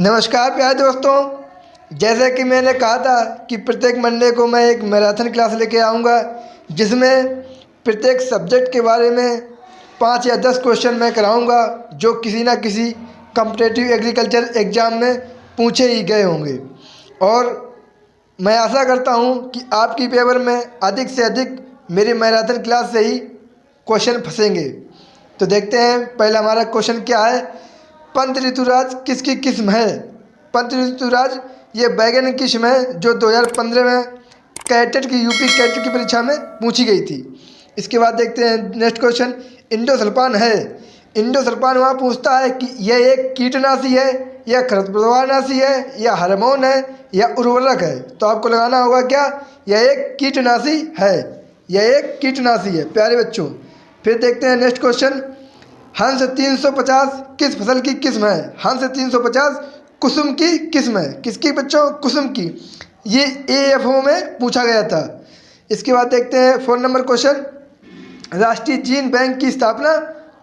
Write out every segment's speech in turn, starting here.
नमस्कार प्यारे दोस्तों, जैसे कि मैंने कहा था कि प्रत्येक मंडे को मैं एक मैराथन क्लास लेके आऊँगा जिसमें प्रत्येक सब्जेक्ट के बारे में 5 या 10 क्वेश्चन मैं कराऊँगा जो किसी ना किसी कॉम्पिटिटिव एग्रीकल्चर एग्ज़ाम में पूछे ही गए होंगे। और मैं आशा करता हूँ कि आपकी पेपर में अधिक से अधिक मेरी मैराथन क्लास से ही क्वेश्चन फंसेंगे। तो देखते हैं पहला हमारा क्वेश्चन क्या है। पंत ऋतुराज किसकी किस्म है? पंत ऋतुराज ये वैज्ञानिक किस्म है जो 2015 में कैटेट की यूपी कैटेट की परीक्षा में पूछी गई थी। इसके बाद देखते हैं नेक्स्ट क्वेश्चन। इंडोसल्फान है। इंडोसल्फान वहाँ पूछता है कि यह एक कीटनाशी है या खरपतवारनाशी है या हार्मोन है या उर्वरक है। तो आपको लगाना होगा क्या? यह एक कीटनाशी है। यह एक कीटनाशी है प्यारे बच्चों। फिर देखते हैं नेक्स्ट क्वेश्चन। हंस 350 किस फसल की किस्म है? हंस 350 कुसुम की किस्म है। किसकी बच्चों? कुसुम की। ये AFO में पूछा गया था। इसके बाद देखते हैं 4 नंबर क्वेश्चन। राष्ट्रीय जीन बैंक की स्थापना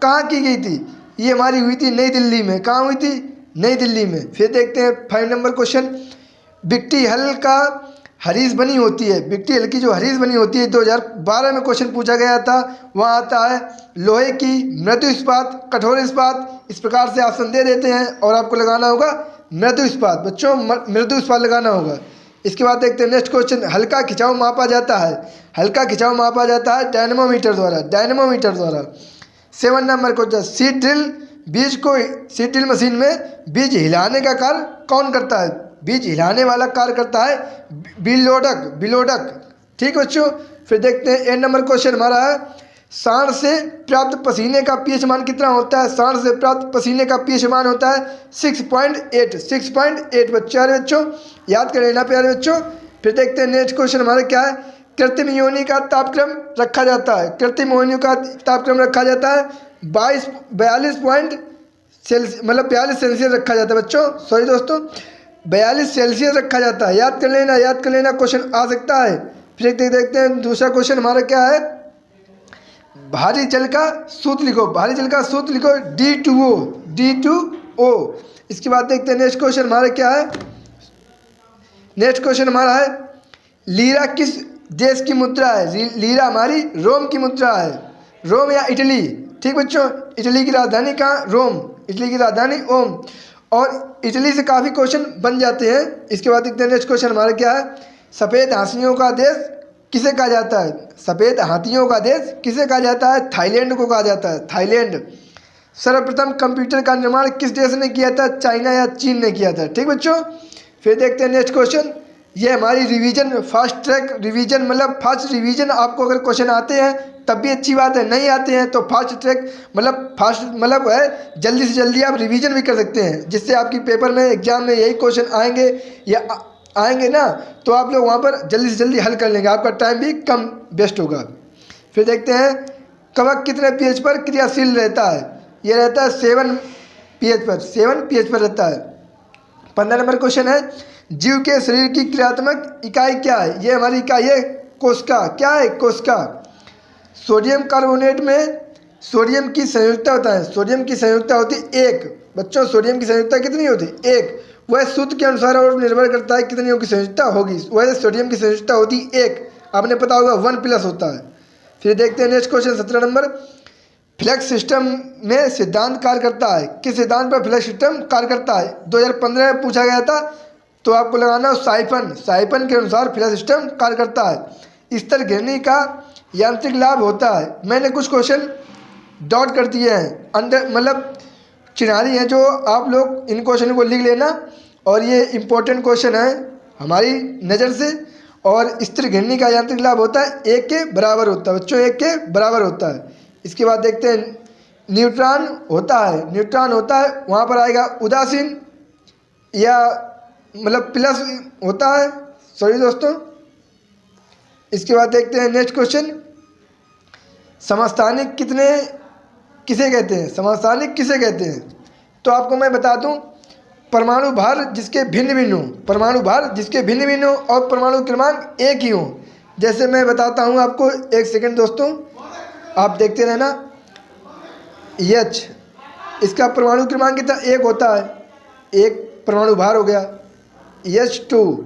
कहाँ की गई थी? ये हमारी हुई थी नई दिल्ली में। कहाँ हुई थी? नई दिल्ली में। फिर देखते हैं 5 नंबर क्वेश्चन। बिक्टी हल का हरीस बनी होती है। बिक्टी हल की जो हरीस बनी होती है 2012 में क्वेश्चन पूछा गया था। वहाँ आता है लोहे की, मृदु इस्पात, कठोर इस्पात। इस प्रकार से ऑप्शन दे देते हैं और आपको लगाना होगा मृदु इस्पात। बच्चों मृदु इस्पात लगाना होगा। इसके बाद देखते हैं नेक्स्ट क्वेश्चन। हल्का खिंचाव मापा जाता है। हल्का खिंचाव मापा जाता है डायनेमोमीटर द्वारा। डायनेमोमीटर द्वारा। 7 नंबर क्वेश्चन। सीड ड्रिल बीज को सीड ड्रिल मशीन में बीज हिलाने का कार्य कौन करता है? बीज हिलाने वाला कार्य करता है बिलोडक। बिलोडक। ठीक बच्चों। फिर देखते हैं 8 नंबर क्वेश्चन हमारा है। सांड से प्राप्त पसीने का pH मान कितना होता है? सांड से प्राप्त पसीने का pH मान होता है 6.8। 6.8 बच्चों याद कर लेना प्यारे बच्चों। फिर देखते हैं नेक्स्ट क्वेश्चन हमारा क्या है। कृत्रिम योनि का तापक्रम रखा जाता है। कृत्रिम योनि का तापक्रम रखा जाता है 42 सेल्सियस रखा जाता है बच्चों। सॉरी दोस्तों, 42 सेल्सियस रखा जाता है। याद कर लेना क्वेश्चन आ सकता है। फिर देखते हैं दूसरा क्वेश्चन हमारा क्या है। भारी जल का सूत्र लिखो। भारी जल का सूत्र लिखो D2O। D2O। इसके बाद देखते हैं नेक्स्ट क्वेश्चन हमारा क्या है। नेक्स्ट क्वेश्चन हमारा है लीरा किस देश की मुद्रा है? लीरा हमारी रोम की मुद्रा है। रोम या इटली। ठीक बच्चों। इटली की राजधानी कहाँ? रोम। इटली की राजधानी ओम। और इटली से काफ़ी क्वेश्चन बन जाते हैं। इसके बाद देखते हैं नेक्स्ट क्वेश्चन हमारा क्या है। सफ़ेद हाथियों का देश किसे कहा जाता है? सफ़ेद हाथियों का देश किसे कहा जाता है? थाईलैंड को कहा जाता है। थाईलैंड। सर्वप्रथम कंप्यूटर का निर्माण किस देश ने किया था? चाइना या चीन ने किया था। ठीक बच्चों। फिर देखते हैं नेक्स्ट क्वेश्चन। ये हमारी रिवीजन फास्ट ट्रैक रिवीजन मतलब फास्ट रिवीजन। आपको अगर क्वेश्चन आते हैं तब भी अच्छी बात है, नहीं आते हैं तो फास्ट ट्रैक मतलब है जल्दी से जल्दी आप रिवीजन भी कर सकते हैं, जिससे आपकी पेपर में एग्जाम में यही क्वेश्चन आएंगे या आएंगे ना, तो आप लोग वहाँ पर जल्दी से जल्दी हल कर लेंगे। आपका टाइम भी कम वेस्ट होगा। फिर देखते हैं कवक कितने pH पर क्रियाशील रहता है? ये रहता है 7 pH पर। 7 pH पर रहता है। 15 नंबर क्वेश्चन है जीव के शरीर की क्रियात्मक इकाई क्या है? ये हमारी इकाई है कोशिका। क्या है? कोशिका। सोडियम कार्बोनेट में सोडियम की संयुक्ता होता है। सोडियम की संयुक्ता होती है 1। बच्चों सोडियम की संयुक्ता कितनी होती है? 1। वह सूत्र के अनुसार और निर्भर करता है कितनी की संयुक्ता होगी। वह सोडियम की संयुक्ता होती है 1। आपने पता होगा 1+ होता है। फिर देखते हैं नेक्स्ट क्वेश्चन 17 नंबर। फ्लैक्स सिस्टम में सिद्धांत कार्य करता है। किस सिद्धांत पर फ्लैक्स सिस्टम कार्य करता है? 2015 में पूछा गया था। तो आपको लगाना साइफन। साइफन के अनुसार फ्लैक्स सिस्टम कार्य करता है। स्तर गिरने का यांत्रिक लाभ होता है। मैंने कुछ क्वेश्चन डॉट कर दिए हैं, अंडर मतलब चिन्हारी हैं, जो आप लोग इन क्वेश्चन को लिख लेना। और ये इम्पोर्टेंट क्वेश्चन है हमारी नज़र से। और स्थिर घिरनी का यांत्रिक लाभ होता है 1 के बराबर होता है बच्चों। 1 के बराबर होता है। इसके बाद देखते हैं न्यूट्रॉन होता है। न्यूट्रॉन होता है वहाँ पर आएगा उदासीन या मतलब प्लस होता है। सॉरी दोस्तों। इसके बाद देखते हैं नेक्स्ट क्वेश्चन। समस्थानिक किसे कहते हैं? समस्थानिक किसे कहते हैं? तो आपको मैं बता दूं परमाणु भार जिसके भिन्न भिन्न हो। परमाणु भार जिसके भिन्न भिन्न हो और परमाणु क्रमांक एक ही हो। जैसे मैं बताता हूं आपको, एक सेकंड दोस्तों आप देखते रहना। H इसका परमाणु क्रमांक कितना? 1 होता है। 1 परमाणु भार हो गया H2,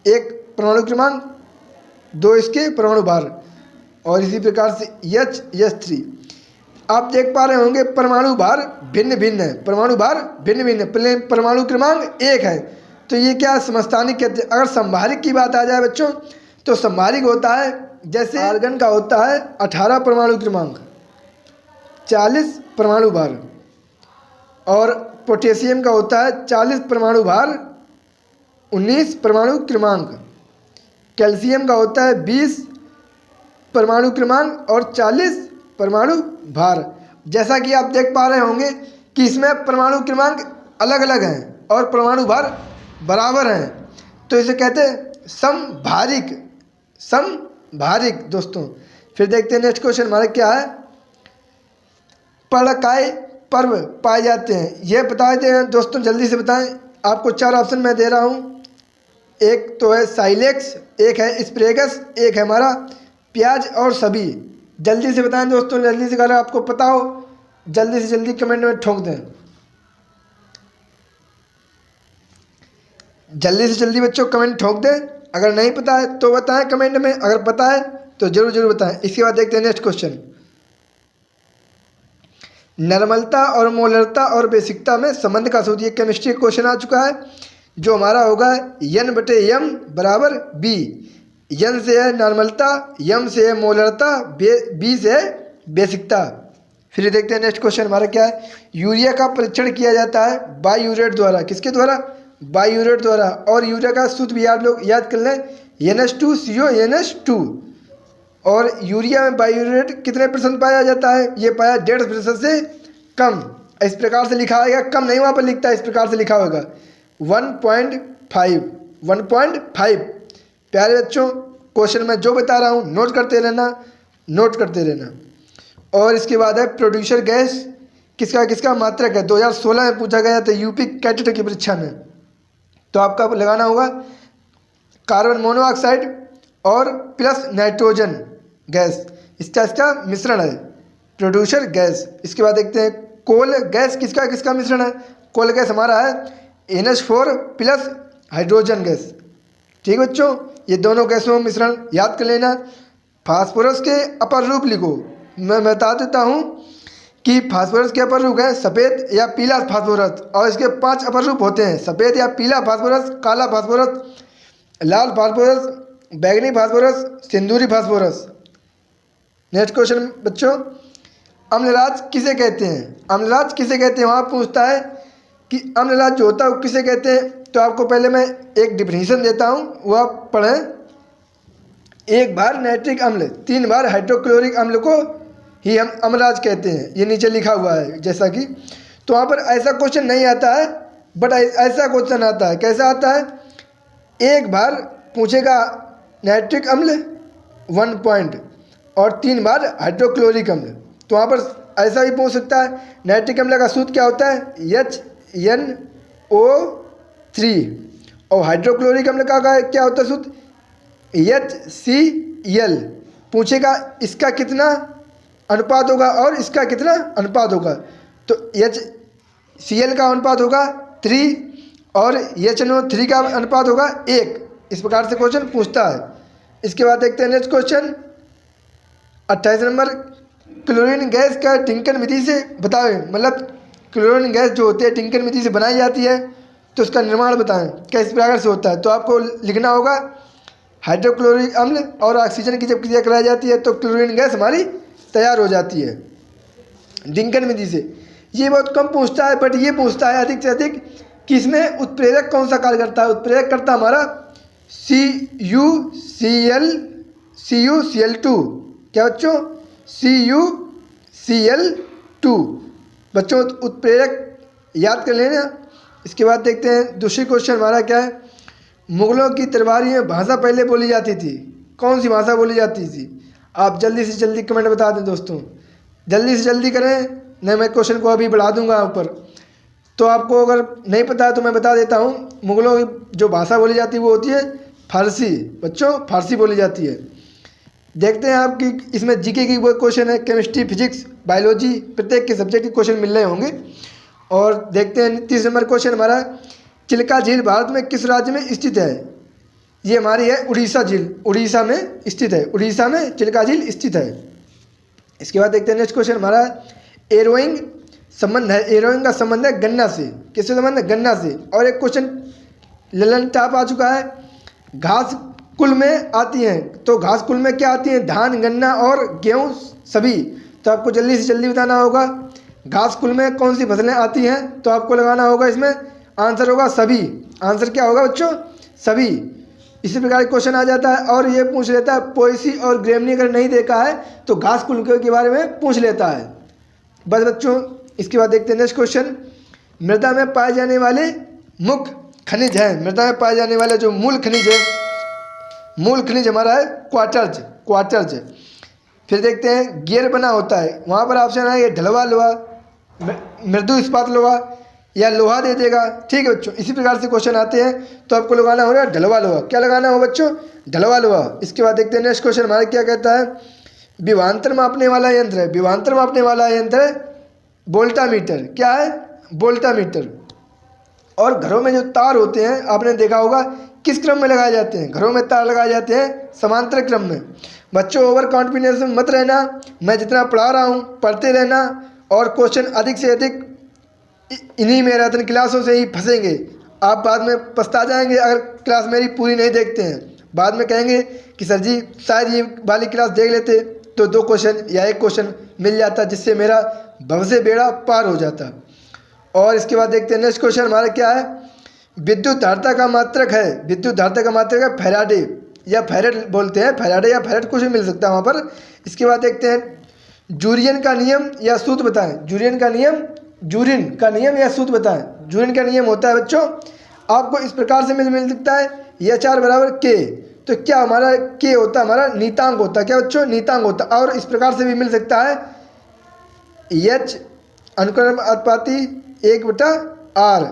एक परमाणु क्रमांक, 2 इसके परमाणु भार, और इसी प्रकार से H3। आप देख पा रहे होंगे परमाणु भार भिन्न भिन्न है, परमाणु भार भिन्न भिन्न है, परमाणु क्रमांक 1 है, तो ये क्या समस्थानिक कहते हैं। अगर संभारिक की बात आ जाए बच्चों, तो संभारिक होता है जैसे आर्गन का होता है 18 परमाणु क्रमांक, 40 परमाणु भार, और पोटेशियम का होता है 40 परमाणु भार, 19 परमाणु क्रमांक, कैल्शियम का होता है 20 परमाणु क्रमांक और 40 परमाणु भार। जैसा कि आप देख पा रहे होंगे कि इसमें परमाणु क्रमांक अलग अलग हैं और परमाणु भार बराबर हैं, तो इसे कहते हैं समभारिक, समभारिक दोस्तों। फिर देखते हैं नेक्स्ट क्वेश्चन हमारा क्या है। पर्णकाय पर्व पाए जाते हैं, यह बता दें दोस्तों, जल्दी से बताएं। आपको 4 ऑप्शन मैं दे रहा हूँ, एक तो है साइलेक्स, एक है स्प्रेगस, एक है हमारा प्याज और सभी। जल्दी से बताएं दोस्तों, जल्दी से, अगर आपको पता हो जल्दी से जल्दी कमेंट में ठोक दें। जल्दी से जल्दी बच्चों कमेंट ठोक दें, अगर नहीं पता है तो बताएं कमेंट में, अगर पता है तो जरूर जरूर बताएं। इसके बाद देखते हैं नेक्स्ट क्वेश्चन। नॉर्मलता और मोलरता और बेसिकता में संबंध का सूत्र, ये केमिस्ट्री क्वेश्चन आ चुका है, जो हमारा होगा N/M बराबर B। N से है नॉर्मलता, M से है मोलरता, B से है बेसिकता। फिर देखते हैं नेक्स्ट क्वेश्चन हमारा क्या है। यूरिया का परीक्षण किया जाता है बायूरेट द्वारा, किसके द्वारा? बायूरेट द्वारा। और यूरिया का सूत्र भी आप लोग याद कर लें, NH2CO NH2। और यूरिया में बायूरेट कितने % पाया जाता है? ये पाया 1.5% से कम। इस प्रकार से लिखा होगा, कम नहीं वहाँ पर लिखता है, इस प्रकार से लिखा होगा 1.5। प्यारे बच्चों, क्वेश्चन में जो बता रहा हूँ नोट करते रहना, नोट करते रहना। और इसके बाद है प्रोड्यूसर गैस किसका किसका मात्रक है। 2016 में पूछा गया था यूपी कैडेट की परीक्षा में, तो आपका लगाना होगा कार्बन मोनोऑक्साइड और प्लस नाइट्रोजन गैस, इसका मिश्रण है प्रोड्यूसर गैस। इसके बाद देखते हैं कोल गैस किसका किसका मिश्रण है। कोल गैस हमारा है NH4 प्लस हाइड्रोजन गैस। ठीक बच्चों, ये दोनों गैसों का मिश्रण याद कर लेना। फास्फोरस के अपर रूप लिखो, मैं बता देता हूँ कि फास्फोरस के अपर रूप है सफ़ेद या पीला फास्फोरस, और इसके 5 अपर रूप होते हैं, सफ़ेद या पीला फास्फोरस, काला फास्फोरस, लाल फास्फोरस, बैगनी फास्फोरस, सिंदूरी फास्फोरस। नेक्स्ट क्वेश्चन बच्चों, अम्लराज किसे कहते हैं? अम्लराज किसे कहते हैं? वहाँ पूछता है कि अम्लराज जो होता है वो किसे कहते हैं। तो आपको पहले मैं एक डिफिनीशन देता हूँ, वो आप पढ़ें। 1 बार नाइट्रिक अम्ल, 3 बार हाइड्रोक्लोरिक अम्ल को ही हम अम्लराज कहते हैं। ये नीचे लिखा हुआ है जैसा कि, तो वहाँ पर ऐसा क्वेश्चन नहीं आता है, बट ऐसा क्वेश्चन आता है। कैसा आता है? 1 बार पूछेगा नाइट्रिक अम्ल 1 पॉइंट और 3 बार हाइड्रोक्लोरिक अम्ल, तो वहाँ पर ऐसा भी पूछ सकता है नाइट्रिक अम्ल का सूत्र क्या होता है? HNO3। और हाइड्रोक्लोरिक अम्ल का क्या होता है सूत्र? HCl। पूछेगा इसका कितना अनुपात होगा और इसका कितना अनुपात होगा, तो HCl का अनुपात होगा 3 और HNO3 का अनुपात होगा 1। इस प्रकार से क्वेश्चन पूछता है। इसके बाद देखते हैं next question 28 number. Chlorine gas का टिंकन विधि से बताएं, मतलब क्लोरीन गैस जो होती है टिंकन विधि से बनाई जाती है, तो उसका निर्माण बताएं किस प्रकार से होता है। तो आपको लिखना होगा हाइड्रोक्लोरिक अम्ल और ऑक्सीजन की जब क्रिया कराई जाती है तो क्लोरीन गैस हमारी तैयार हो जाती है टिंकन विधि से। ये बहुत कम पूछता है, बट ये पूछता है अधिक से अधिक कि इसमें उत्प्रेरक कौन सा कार्य करता है। उत्प्रेरक करता हमारा CuCl2। क्या बच्चों? CuCl2 बच्चों उत्प्रेरक याद कर लेना। इसके बाद देखते हैं दूसरी क्वेश्चन हमारा क्या है। मुगलों की दरबारी में भाषा पहले बोली जाती थी, कौन सी भाषा बोली जाती थी? आप जल्दी से जल्दी कमेंट बता दें दोस्तों, जल्दी से जल्दी करें, नहीं मैं क्वेश्चन को अभी बढ़ा दूंगा ऊपर। तो आपको अगर नहीं पता है तो मैं बता देता हूँ। मुगलों की जो भाषा बोली जाती है वो होती है फारसी। बच्चों फारसी बोली जाती है। देखते हैं आपकी इसमें जीके की वो क्वेश्चन है, केमिस्ट्री, फिजिक्स, बायोलॉजी, प्रत्येक के सब्जेक्ट के क्वेश्चन मिल रहे होंगे। और देखते हैं 30 नंबर क्वेश्चन हमारा, चिल्का झील भारत में किस राज्य में स्थित है? ये हमारी है उड़ीसा झील, उड़ीसा में स्थित है, उड़ीसा में चिल्का झील स्थित है। इसके बाद देखते हैं नेक्स्ट क्वेश्चन हमारा, एरोइंग संबंध है, एरोइंग का संबंध है गन्ना से, किससे संबंध है? गन्ना से। और एक क्वेश्चन ललन टाप आ चुका है, घास कुल में आती हैं, तो घास कुल में क्या आती हैं? धान, गन्ना और गेहूँ सभी। तो आपको जल्दी से जल्दी बताना होगा घास कुल में कौन सी फसलें आती हैं, तो आपको लगाना होगा इसमें आंसर होगा सभी। आंसर क्या होगा बच्चों? सभी। इसी प्रकार क्वेश्चन आ जाता है और ये पूछ लेता है पोएसी और ग्रेमनी अगर नहीं देखा है तो घास कुल के बारे में पूछ लेता है बस बच्चों। इसके बाद देखते हैं नेक्स्ट क्वेश्चन, मृदा में पाए जाने वाले मुख्य खनिज हैं, मृदा में पाए जाने वाले जो मूल खनिज है, मूल खनिज हमारा है क्वार्टज, क्वार्टज। फिर देखते हैं गियर बना होता है, वहाँ पर ऑप्शन है ये ढलवा लोहा, मृदु इस्पात लोहा या लोहा दे देगा। ठीक है बच्चों, इसी प्रकार से क्वेश्चन आते हैं तो आपको लगाना होगा ढलवा लोहा। क्या लगाना हो बच्चों? ढलवा लोहा। इसके बाद देखते हैं नेक्स्ट क्वेश्चन हमारा क्या कहता है, विभवांतर मापने वाला यंत्र है, विभवांतर मापने वाला यंत्र है वोल्टामीटर। क्या है? वोल्टामीटर। और घरों में जो तार होते हैं आपने देखा होगा किस क्रम में लगाए जाते हैं? घरों में तार लगाए जाते हैं समांतर क्रम में। बच्चों ओवर कॉन्फिडेंस में मत रहना, मैं जितना पढ़ा रहा हूँ पढ़ते रहना, और क्वेश्चन अधिक से अधिक इन्हीं मैराथन क्लासों से ही फंसेंगे। आप बाद में पछता जाएंगे अगर क्लास मेरी पूरी नहीं देखते हैं, बाद में कहेंगे कि सर जी शायद ये वाली क्लास देख लेते तो 2 क्वेश्चन या 1 क्वेश्चन मिल जाता, जिससे मेरा भव से बेड़ा पार हो जाता। और इसके बाद देखते हैं नेक्स्ट क्वेश्चन हमारा क्या है, विद्युत धारिता का मात्रक है, विद्युत धारिता का मात्रक है फैराडे या फैरेड बोलते हैं, फैराडे या फैरेड कुछ भी मिल सकता है वहाँ पर। इसके बाद देखते हैं जूरियन का नियम या सूत्र बताएं, जूरियन का नियम, जूरिन का नियम या सूत्र बताएं। जूरिन का नियम होता है बच्चों आपको इस प्रकार से मिल सकता है, एच आर बराबर के। तो क्या हमारा के होता है हमारा नीतांक होता है, क्या बच्चों? नीतांक होता है। और इस प्रकार से भी मिल सकता है एच अनुक्रम अनुपाती 1/r,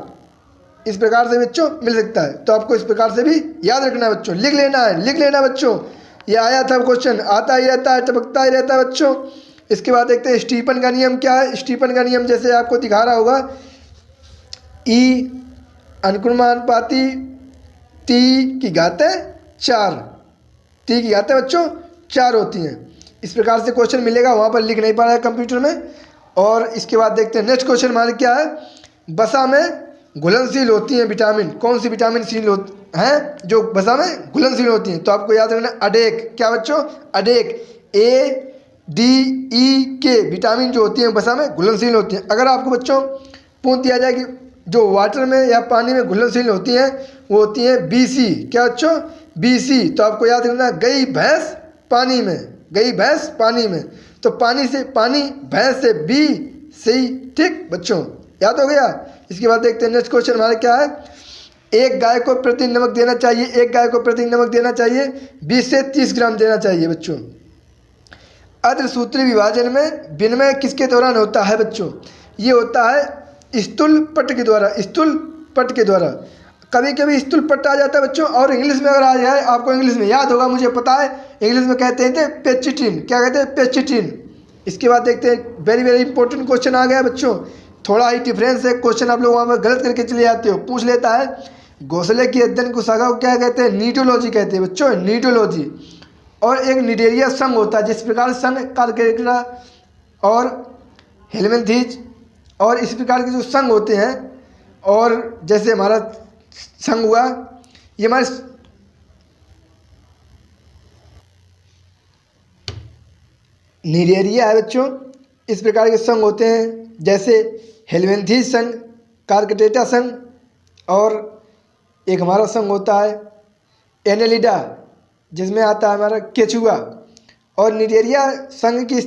इस प्रकार से बच्चों मिल सकता है। तो आपको इस प्रकार से भी याद रखना है बच्चों, लिख लेना है, लिख लेना बच्चों। ये आया था क्वेश्चन, आता ही रहता है, टपकता ही रहता है बच्चों। इसके बाद देखते हैं स्टीफन का नियम क्या है। स्टीफन का नियम जैसे आपको दिखा रहा होगा, ई अनुक्रमानुपाती टी की घातें 4, टी की घातें बच्चों 4 होती हैं। इस प्रकार से क्वेश्चन मिलेगा, वहाँ पर लिख नहीं पा रहा है कंप्यूटर में। और इसके बाद देखते हैं नेक्स्ट क्वेश्चन हमारे क्या है, बसा में घुलनशील होती हैं विटामिन, कौन सी विटामिन शील हैं जो बसा में घुलनशील होती हैं? तो आपको याद रखना अडेक। क्या बच्चों? अडेक, ए डी ई के विटामिन जो होती हैं बसा में घुलनशील होती हैं। अगर आपको बच्चों पूछ दिया जाए कि जो वाटर में या पानी में घुलनशील होती हैं वो होती हैं बी सी। क्या बच्चों? B C. तो आपको याद रखना गई भैंस पानी में, गई भैंस पानी में, तो पानी से पानी, भैंस से बी सी। ठीक बच्चों, याद हो गया। इसके बाद देखते हैं नेक्स्ट क्वेश्चन हमारा क्या है, एक गाय को प्रति नमक देना चाहिए, एक गाय को प्रति नमक देना चाहिए 20 से 30 ग्राम देना चाहिए बच्चों। अर्धसूत्री विभाजन में विनिमय किसके दौरान होता है बच्चों? ये होता है स्थूल पट के द्वारा, स्थूल पट के द्वारा। कभी कभी स्थूल पट आ जाता है बच्चों, और इंग्लिश में अगर आ जाए, आपको इंग्लिश में याद होगा, मुझे पता है, इंग्लिश में कहते हैं पेचिटिन। क्या कहते हैं? पेचिटिन। इसके बाद देखते हैं वेरी वेरी इंपॉर्टेंट क्वेश्चन आ गया बच्चों, थोड़ा ही डिफरेंस है, क्वेश्चन आप लोग वहाँ पर गलत करके चले जाते हो। पूछ लेता है घोंसले की अध्ययन को शाखा को क्या कहते हैं? नीटोलॉजी कहते हैं बच्चों, नीटोलॉजी। और एक निडेरिया संघ होता है, जिस प्रकार संघ कार्केरा और हेलमेंथीज और इस प्रकार के जो संघ होते हैं, और जैसे हमारा संघ हुआ, ये हमारे निडेरिया है बच्चों। इस प्रकार के संघ होते हैं जैसे हेलमेंथीज संघ, कार्कटेटा संघ, और एक हमारा संघ होता है एनेलिडा जिसमें आता है हमारा केचुआ। और निडेरिया संघ की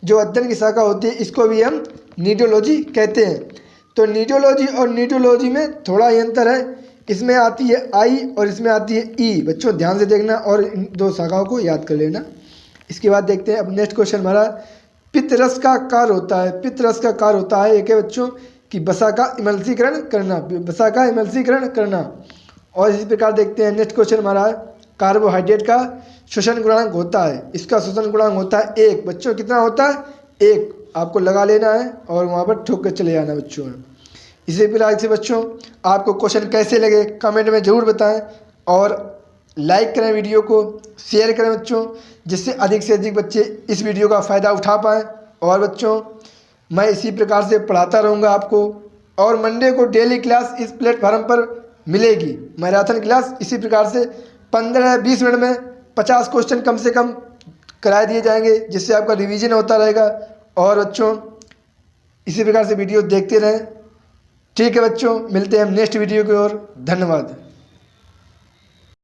जो अध्ययन की शाखा होती है इसको भी हम नीडोलॉजी कहते हैं। तो नीडोलॉजी और नीडोलॉजी में थोड़ा ही अंतर है, इसमें आती है आई और इसमें आती है ई। बच्चों ध्यान से देखना और इन 2 शाखाओं को याद कर लेना। इसके बाद देखते हैं अब नेक्स्ट क्वेश्चन हमारा, पित्तरस का कार्य होता है, पित्तरस का कार्य होता है एक है बच्चों कि वसा का इमल्सीकरण करना, वसा का इमल्सीकरण करना। और इसी प्रकार देखते हैं नेक्स्ट क्वेश्चन हमारा, कार्बोहाइड्रेट का शोषण गुणांक होता है, इसका शोषण गुणांक होता है 1। बच्चों कितना होता है? 1। आपको लगा लेना है और वहाँ पर ठोक कर चले जाना बच्चों। इसी प्रकार से बच्चों आपको क्वेश्चन कैसे लगे कमेंट में ज़रूर बताएं और लाइक करें वीडियो को, शेयर करें बच्चों, जिससे अधिक से अधिक बच्चे इस वीडियो का फ़ायदा उठा पाएँ। और बच्चों मैं इसी प्रकार से पढ़ाता रहूँगा आपको, और मंडे को डेली क्लास इस प्लेटफार्म पर मिलेगी, मैराथन क्लास। इसी प्रकार से 15-20 मिनट में 50 क्वेश्चन कम से कम करा दिए जाएंगे, जिससे आपका रिवीजन होता रहेगा। और बच्चों इसी प्रकार से वीडियो देखते रहें। ठीक है बच्चों, मिलते हैं हम नेक्स्ट वीडियो की ओर। धन्यवाद।